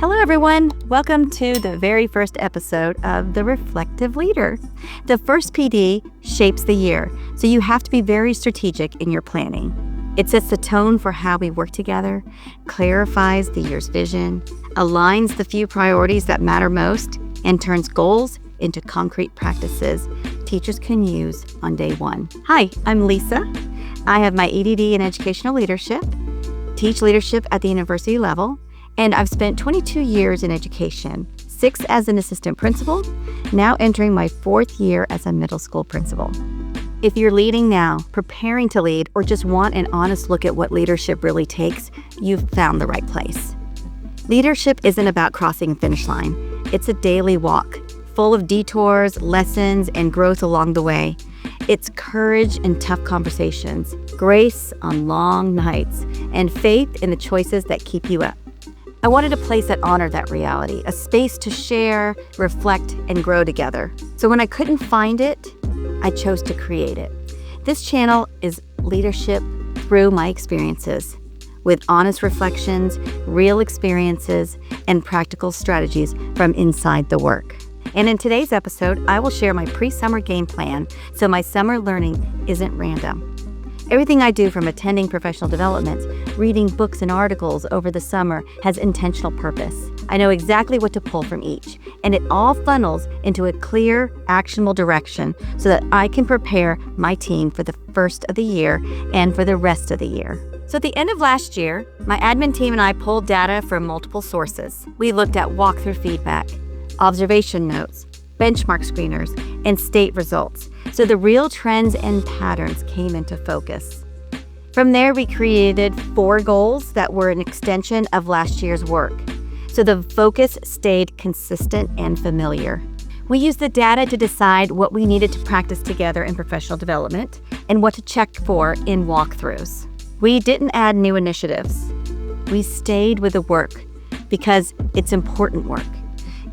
Hello everyone, welcome to the very first episode of The Reflective Leader. The first PD shapes the year, so you have to be very strategic in your planning. It sets the tone for how we work together, clarifies the year's vision, aligns the few priorities that matter most, and turns goals into concrete practices teachers can use on day one. Hi, I'm Lisa. I have my EDD in Educational Leadership, teach leadership at the university level, and I've spent 22 years in education, 6 as an assistant principal, now entering my 4th year as a middle school principal. If you're leading now, preparing to lead, or just want an honest look at what leadership really takes, you've found the right place. Leadership isn't about crossing a finish line. It's a daily walk, full of detours, lessons, and growth along the way. It's courage in tough conversations, grace on long nights, and faith in the choices that keep you up. I wanted a place that honored that reality, a space to share, reflect, and grow together. So when I couldn't find it, I chose to create it. This channel is leadership through my experiences, with honest reflections, real experiences, and practical strategies from inside the work. And in today's episode, I will share my pre-summer game plan so my summer learning isn't random. Everything I do, from attending professional developments, reading books and articles over the summer, has intentional purpose. I know exactly what to pull from each, and it all funnels into a clear, actionable direction so that I can prepare my team for the first of the year and for the rest of the year. So at the end of last year, my admin team and I pulled data from multiple sources. We looked at walkthrough feedback, observation notes, benchmark screeners, and state results. So the real trends and patterns came into focus. From there, we created 4 goals that were an extension of last year's work. So the focus stayed consistent and familiar. We used the data to decide what we needed to practice together in professional development and what to check for in walkthroughs. We didn't add new initiatives. We stayed with the work because it's important work.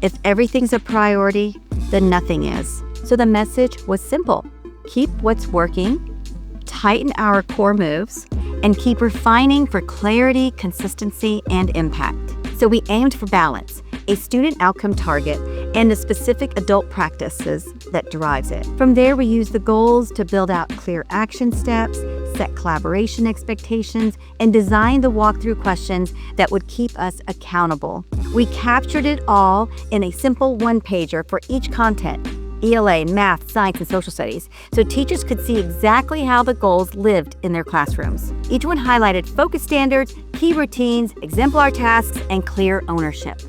If everything's a priority, then nothing is. So the message was simple: keep what's working, tighten our core moves, and keep refining for clarity, consistency, and impact. So we aimed for balance, a student outcome target, and the specific adult practices that drives it. From there, we used the goals to build out clear action steps, set collaboration expectations, and design the walkthrough questions that would keep us accountable. We captured it all in a simple one-pager for each content: ELA, math, science, and social studies, so teachers could see exactly how the goals lived in their classrooms. Each one highlighted focus standards, key routines, exemplar tasks, and clear ownership.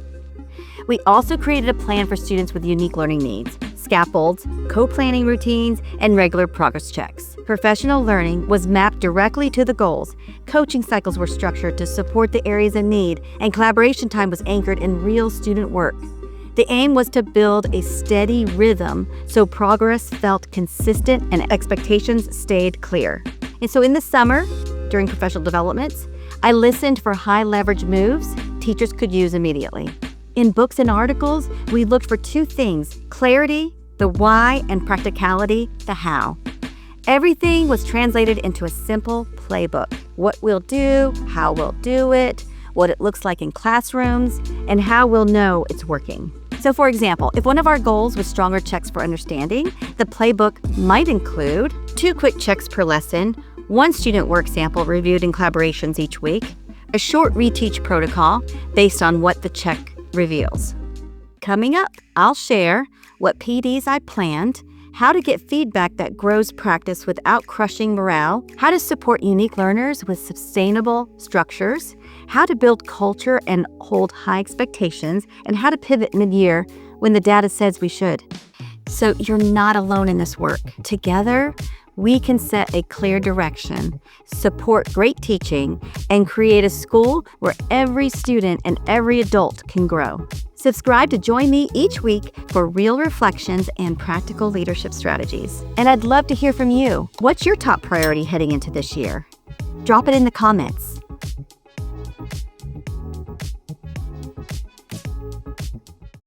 We also created a plan for students with unique learning needs, scaffolds, co-planning routines, and regular progress checks. Professional learning was mapped directly to the goals. Coaching cycles were structured to support the areas of need, and collaboration time was anchored in real student work. The aim was to build a steady rhythm so progress felt consistent and expectations stayed clear. And so in the summer, during professional developments, I listened for high leverage moves teachers could use immediately. In books and articles, we looked for 2 things: clarity, the why, and practicality, the how. Everything was translated into a simple playbook: what we'll do, how we'll do it, what it looks like in classrooms, and how we'll know it's working. So for example, if one of our goals was stronger checks for understanding, the playbook might include 2 quick checks per lesson, 1 student work sample reviewed in collaborations each week, a short reteach protocol based on what the check reveals. Coming up, I'll share what PDs I planned, how to get feedback that grows practice without crushing morale, how to support unique learners with sustainable structures, how to build culture and hold high expectations, and how to pivot mid-year when the data says we should. So you're not alone in this work. Together, we can set a clear direction, support great teaching, and create a school where every student and every adult can grow. Subscribe to join me each week for real reflections and practical leadership strategies. And I'd love to hear from you. What's your top priority heading into this year? Drop it in the comments.